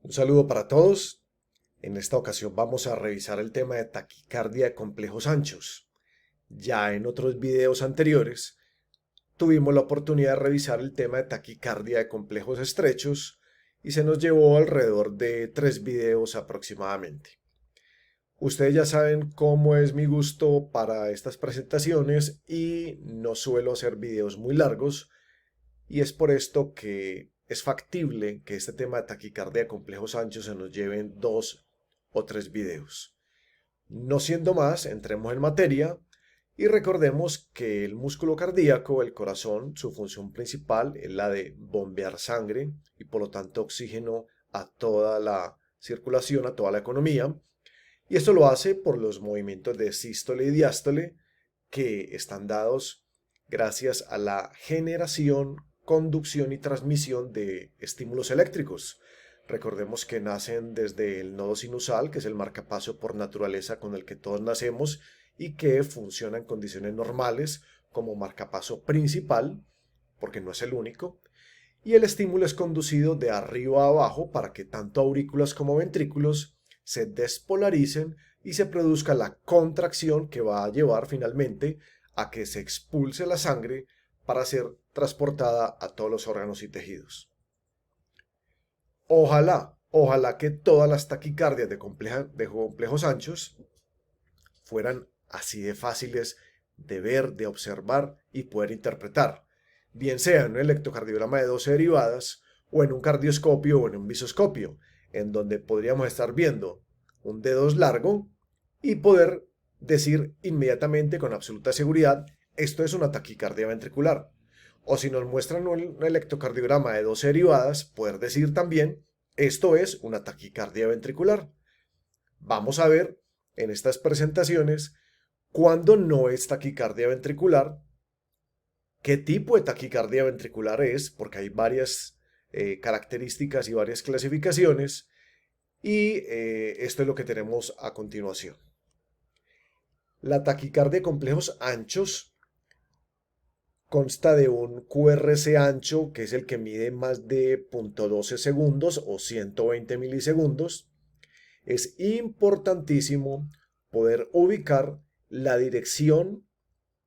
Un saludo para todos. En esta ocasión vamos a revisar el tema de taquicardia de complejos anchos. Ya en otros videos anteriores tuvimos la oportunidad de revisar el tema de taquicardia de complejos estrechos y se nos llevó alrededor de 3 videos aproximadamente. Ustedes ya saben cómo es mi gusto para estas presentaciones y no suelo hacer videos muy largos, y es por esto que es factible que este tema de taquicardia de complejos anchos se nos lleve en 2 o 3 videos. No siendo más, entremos en materia y recordemos que el músculo cardíaco, el corazón, su función principal es la de bombear sangre y por lo tanto oxígeno a toda la circulación, a toda la economía. Y esto lo hace por los movimientos de sístole y diástole que están dados gracias a la generación, conducción y transmisión de estímulos eléctricos. Recordemos que nacen desde el nodo sinusal, que es el marcapaso por naturaleza con el que todos nacemos y que funciona en condiciones normales como marcapaso principal, porque no es el único, y el estímulo es conducido de arriba a abajo para que tanto aurículas como ventrículos se despolaricen y se produzca la contracción que va a llevar finalmente a que se expulse la sangre para ser transportada a todos los órganos y tejidos. Ojalá que todas las taquicardias de complejos anchos fueran así de fáciles de ver, de observar y poder interpretar, bien sea en un electrocardiograma de 12 derivadas o en un cardioscopio o en un visoscopio, en donde podríamos estar viendo un dedo largo y poder decir inmediatamente con absoluta seguridad, esto es una taquicardia ventricular. O si nos muestran un electrocardiograma de 12 derivadas, poder decir también, esto es una taquicardia ventricular. Vamos a ver en estas presentaciones cuándo no es taquicardia ventricular, qué tipo de taquicardia ventricular es, porque hay varias características y varias clasificaciones, y esto es lo que tenemos a continuación. La taquicardia de complejos anchos consta de un QRS ancho, que es el que mide más de 0.12 segundos o 120 milisegundos. Es importantísimo poder ubicar la dirección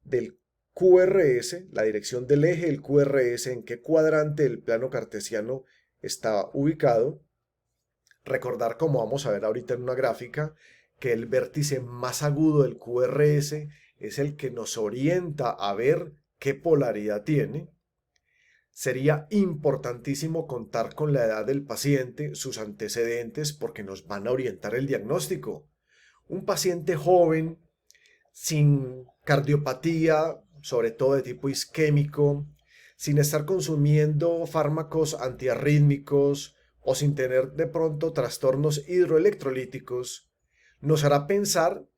del QRS, la dirección del eje del QRS, en qué cuadrante del plano cartesiano está ubicado. Recordar, como vamos a ver ahorita en una gráfica, que el vértice más agudo del QRS es el que nos orienta a ver qué polaridad tiene. Sería importantísimo contar con la edad del paciente, sus antecedentes, porque nos van a orientar el diagnóstico. Un paciente joven, sin cardiopatía, sobre todo de tipo isquémico, sin estar consumiendo fármacos antiarrítmicos o sin tener de pronto trastornos hidroelectrolíticos, nos hará pensar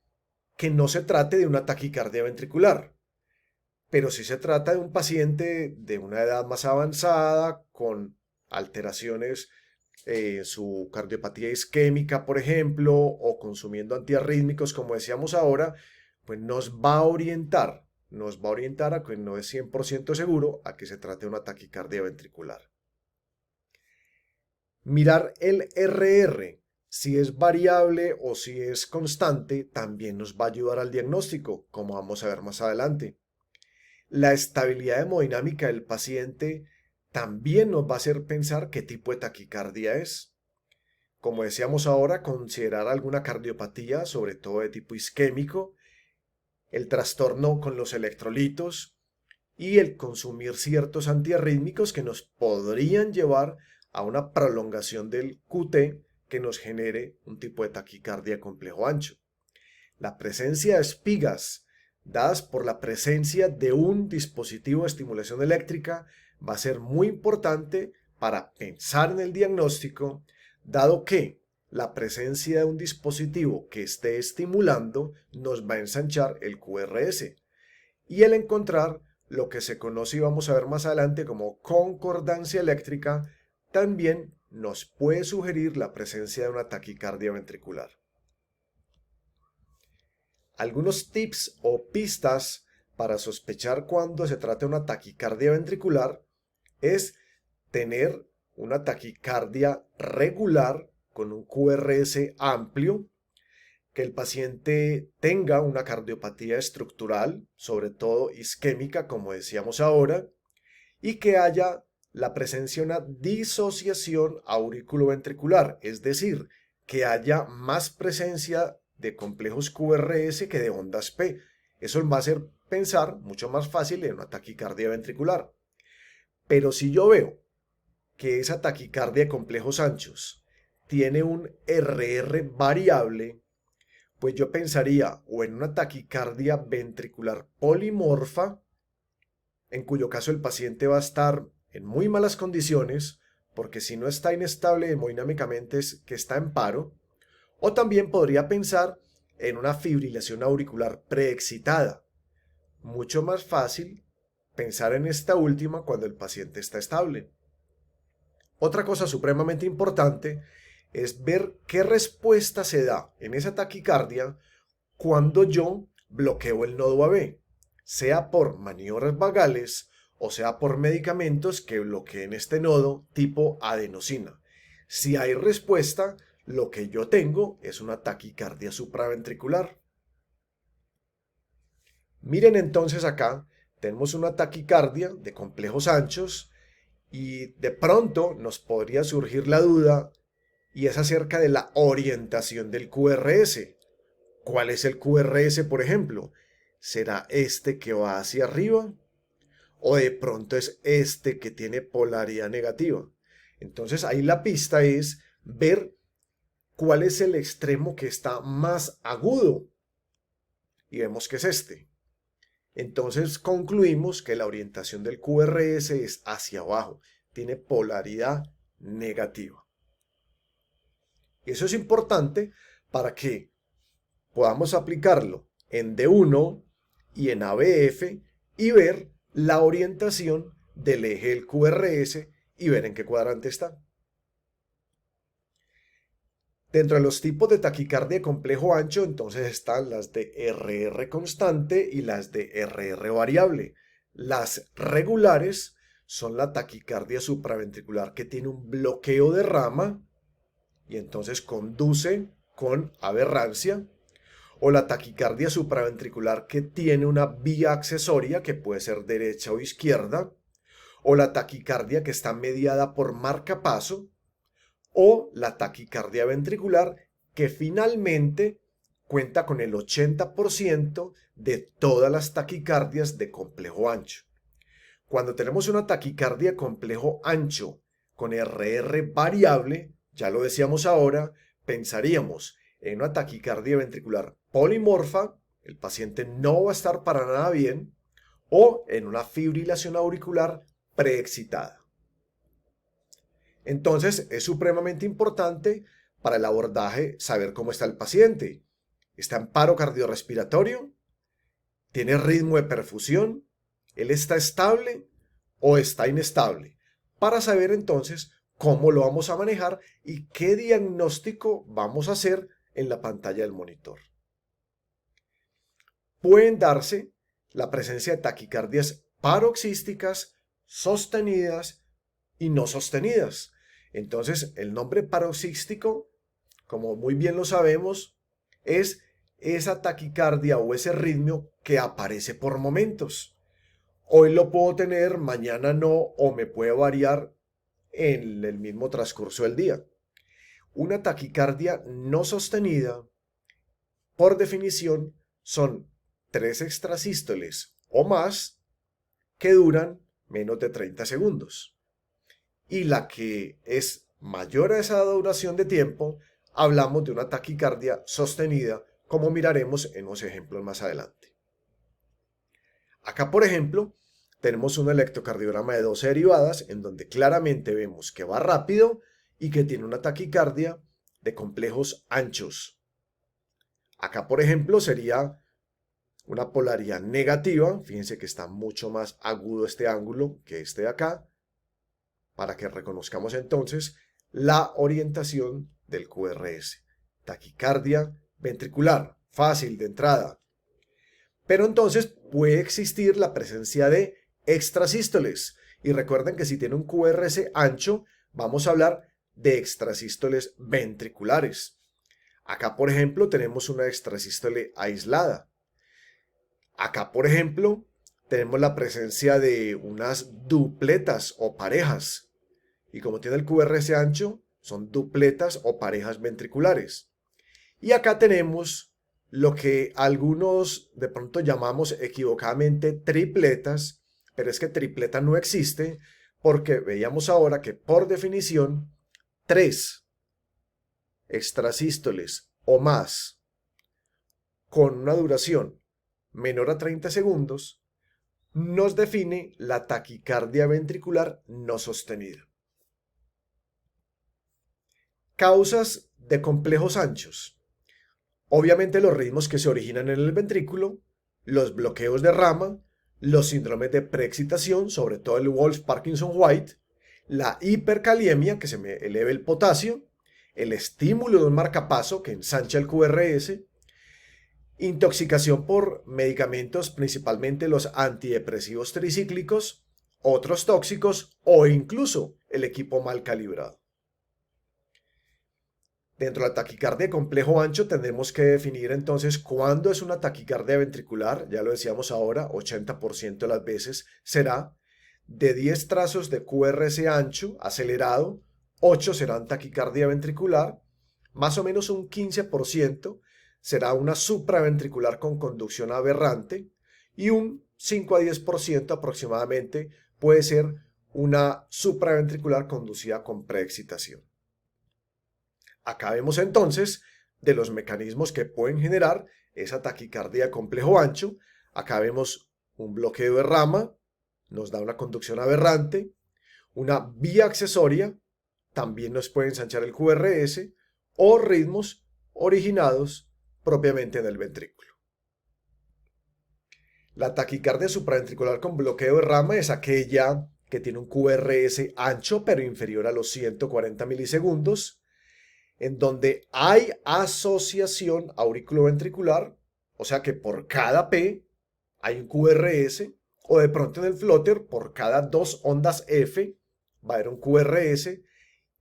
que no se trate de una taquicardia ventricular, pero si se trata de un paciente de una edad más avanzada, con alteraciones en su cardiopatía isquémica, por ejemplo, o consumiendo antiarrítmicos, como decíamos ahora, pues nos va a orientar a que no es 100% seguro a que se trate de una taquicardia ventricular. Mirar el RR, si es variable o si es constante, también nos va a ayudar al diagnóstico, como vamos a ver más adelante. La estabilidad hemodinámica del paciente también nos va a hacer pensar qué tipo de taquicardia es. Como decíamos ahora, considerar alguna cardiopatía, sobre todo de tipo isquémico, el trastorno con los electrolitos y el consumir ciertos antiarrítmicos que nos podrían llevar a una prolongación del QT que nos genere un tipo de taquicardia complejo ancho. La presencia de espigas dadas por la presencia de un dispositivo de estimulación eléctrica va a ser muy importante para pensar en el diagnóstico, dado que la presencia de un dispositivo que esté estimulando nos va a ensanchar el QRS y el encontrar lo que se conoce y vamos a ver más adelante como concordancia eléctrica también nos puede sugerir la presencia de una taquicardia ventricular. Algunos tips o pistas para sospechar cuando se trata de una taquicardia ventricular es tener una taquicardia regular con un QRS amplio, que el paciente tenga una cardiopatía estructural, sobre todo isquémica, como decíamos ahora, y que haya la presencia de una disociación auriculoventricular, es decir, que haya más presencia de complejos QRS que de ondas P. Eso va a hacer pensar mucho más fácil en una taquicardia ventricular. Pero si yo veo que esa taquicardia de complejos anchos tiene un RR variable, pues yo pensaría o en una taquicardia ventricular polimorfa, en cuyo caso el paciente va a estar en muy malas condiciones, porque si no está inestable hemodinámicamente es que está en paro, o también podría pensar en una fibrilación auricular preexcitada. Mucho más fácil pensar en esta última cuando el paciente está estable. Otra cosa supremamente importante es ver qué respuesta se da en esa taquicardia cuando yo bloqueo el nodo AB, sea por maniobras vagales o sea por medicamentos que bloqueen este nodo tipo adenosina. Si hay respuesta, lo que yo tengo es una taquicardia supraventricular. Miren entonces acá, tenemos una taquicardia de complejos anchos y de pronto nos podría surgir la duda y es acerca de la orientación del QRS. ¿Cuál es el QRS, por ejemplo? ¿Será este que va hacia arriba? ¿O de pronto es este que tiene polaridad negativa? Entonces ahí la pista es ver cuál es el extremo que está más agudo. Y vemos que es este. Entonces concluimos que la orientación del QRS es hacia abajo. Tiene polaridad negativa. Y eso es importante para que podamos aplicarlo en D1 y en ABF y ver la orientación del eje del QRS y ver en qué cuadrante está. Dentro de los tipos de taquicardia de complejo ancho, entonces están las de RR constante y las de RR variable. Las regulares son la taquicardia supraventricular que tiene un bloqueo de rama y entonces conduce con aberrancia, o la taquicardia supraventricular que tiene una vía accesoria que puede ser derecha o izquierda, o la taquicardia que está mediada por marcapaso, o la taquicardia ventricular que finalmente cuenta con el 80% de todas las taquicardias de complejo ancho. Cuando tenemos una taquicardia complejo ancho con RR variable, ya lo decíamos ahora, pensaríamos en una taquicardia ventricular polimorfa, el paciente no va a estar para nada bien, o en una fibrilación auricular preexcitada. Entonces es supremamente importante para el abordaje saber cómo está el paciente. ¿Está en paro cardiorrespiratorio? ¿Tiene ritmo de perfusión? ¿Él está estable o está inestable? Para saber entonces cómo lo vamos a manejar y qué diagnóstico vamos a hacer en la pantalla del monitor. Pueden darse la presencia de taquicardias paroxísticas, sostenidas y no sostenidas. Entonces, el nombre paroxístico, como muy bien lo sabemos, es esa taquicardia o ese ritmo que aparece por momentos. Hoy lo puedo tener, mañana no, o me puede variar en el mismo transcurso del día. Una taquicardia no sostenida, por definición, son 3 extrasístoles o más que duran menos de 30 segundos. Y la que es mayor a esa duración de tiempo, hablamos de una taquicardia sostenida, como miraremos en los ejemplos más adelante. Acá, por ejemplo, tenemos un electrocardiograma de 12 derivadas en donde claramente vemos que va rápido y que tiene una taquicardia de complejos anchos. Acá, por ejemplo, sería una polaridad negativa. Fíjense que está mucho más agudo este ángulo que este de acá, para que reconozcamos entonces la orientación del QRS. Taquicardia ventricular, fácil de entrada. Pero entonces puede existir la presencia de extrasístoles. Y recuerden que si tiene un QRS ancho, Vamos a hablar de extrasístoles ventriculares. Acá, por ejemplo, tenemos una extrasístole aislada. Acá, por ejemplo, tenemos la presencia de unas dupletas o parejas. Y como tiene el QRS ancho, son dupletas o parejas ventriculares. Y acá tenemos lo que algunos de pronto llamamos equivocadamente tripletas, pero es que tripleta no existe porque veíamos ahora que por definición 3 extrasístoles o más con una duración menor a 30 segundos nos define la taquicardia ventricular no sostenida. Causas de complejos anchos. Obviamente los ritmos que se originan en el ventrículo, los bloqueos de rama, los síndromes de preexcitación, sobre todo el Wolff-Parkinson-White, la hipercaliemia, que se me eleve el potasio, el estímulo de un marcapaso que ensancha el QRS, intoxicación por medicamentos, principalmente los antidepresivos tricíclicos, otros tóxicos o incluso el equipo mal calibrado. Dentro de la taquicardia de complejo ancho tendremos que definir entonces cuándo es una taquicardia ventricular, ya lo decíamos ahora, 80% de las veces será de 10 trazos de QRS ancho acelerado, 8 serán taquicardia ventricular, más o menos un 15% será una supraventricular con conducción aberrante y un 5 a 10% aproximadamente puede ser una supraventricular conducida con preexcitación. Acá vemos entonces de los mecanismos que pueden generar esa taquicardia de complejo ancho. Acá vemos un bloqueo de rama, nos da una conducción aberrante, una vía accesoria, también nos puede ensanchar el QRS, o ritmos originados propiamente en el ventrículo. La taquicardia supraventricular con bloqueo de rama es aquella que tiene un QRS ancho pero inferior a los 140 milisegundos, en donde hay asociación auriculoventricular, o sea que por cada P hay un QRS, o de pronto en el flutter, por cada 2 ondas F va a haber un QRS,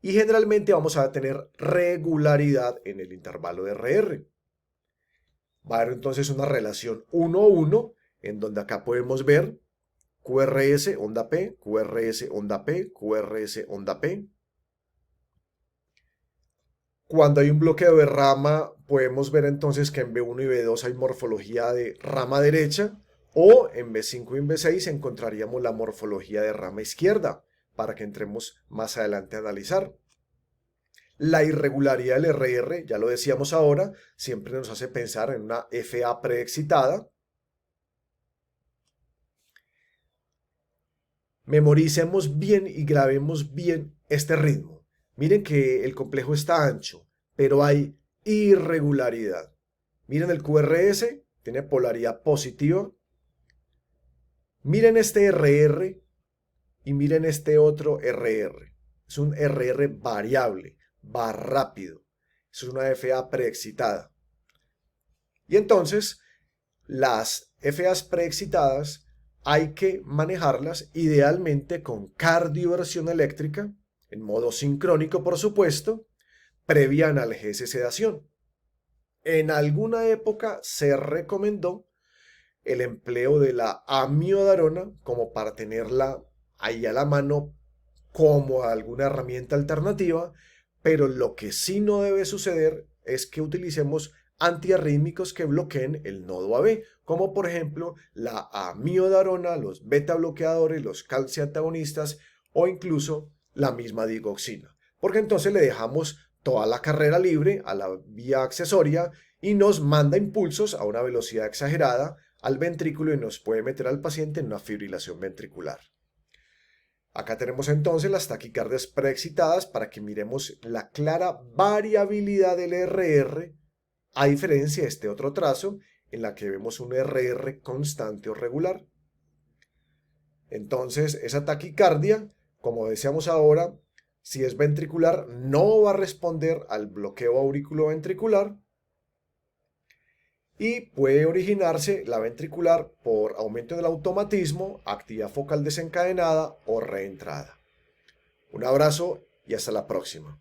y generalmente vamos a tener regularidad en el intervalo de RR. Va a haber entonces una relación 1-1, en donde acá podemos ver QRS onda P, QRS onda P, QRS onda P. Cuando hay un bloqueo de rama, podemos ver entonces que en B1 y B2 hay morfología de rama derecha, o en B5 y en B6 encontraríamos la morfología de rama izquierda, para que entremos más adelante a analizar. La irregularidad del RR, ya lo decíamos ahora, siempre nos hace pensar en una FA preexcitada. Memoricemos bien y grabemos bien este ritmo. Miren que el complejo está ancho, pero hay irregularidad. Miren el QRS, tiene polaridad positiva. Miren este RR y miren este otro RR. Es un RR variable, va rápido. Es una FA preexcitada. Y entonces, las FAs preexcitadas hay que manejarlas idealmente con cardioversión eléctrica, en modo sincrónico por supuesto, previa analgesia y sedación. En alguna época se recomendó el empleo de la amiodarona como para tenerla ahí a la mano como alguna herramienta alternativa, pero lo que sí no debe suceder es que utilicemos antiarrítmicos que bloqueen el nodo AB, como por ejemplo la amiodarona, los beta bloqueadores, los calciantagonistas o incluso la misma digoxina, porque entonces le dejamos toda la carrera libre a la vía accesoria y nos manda impulsos a una velocidad exagerada al ventrículo y nos puede meter al paciente en una fibrilación ventricular. Acá tenemos entonces las taquicardias preexcitadas para que miremos la clara variabilidad del RR, a diferencia de este otro trazo en la que vemos un RR constante o regular. Entonces, esa taquicardia, como decíamos ahora, si es ventricular, no va a responder al bloqueo auriculoventricular y puede originarse la ventricular por aumento del automatismo, actividad focal desencadenada o reentrada. Un abrazo y hasta la próxima.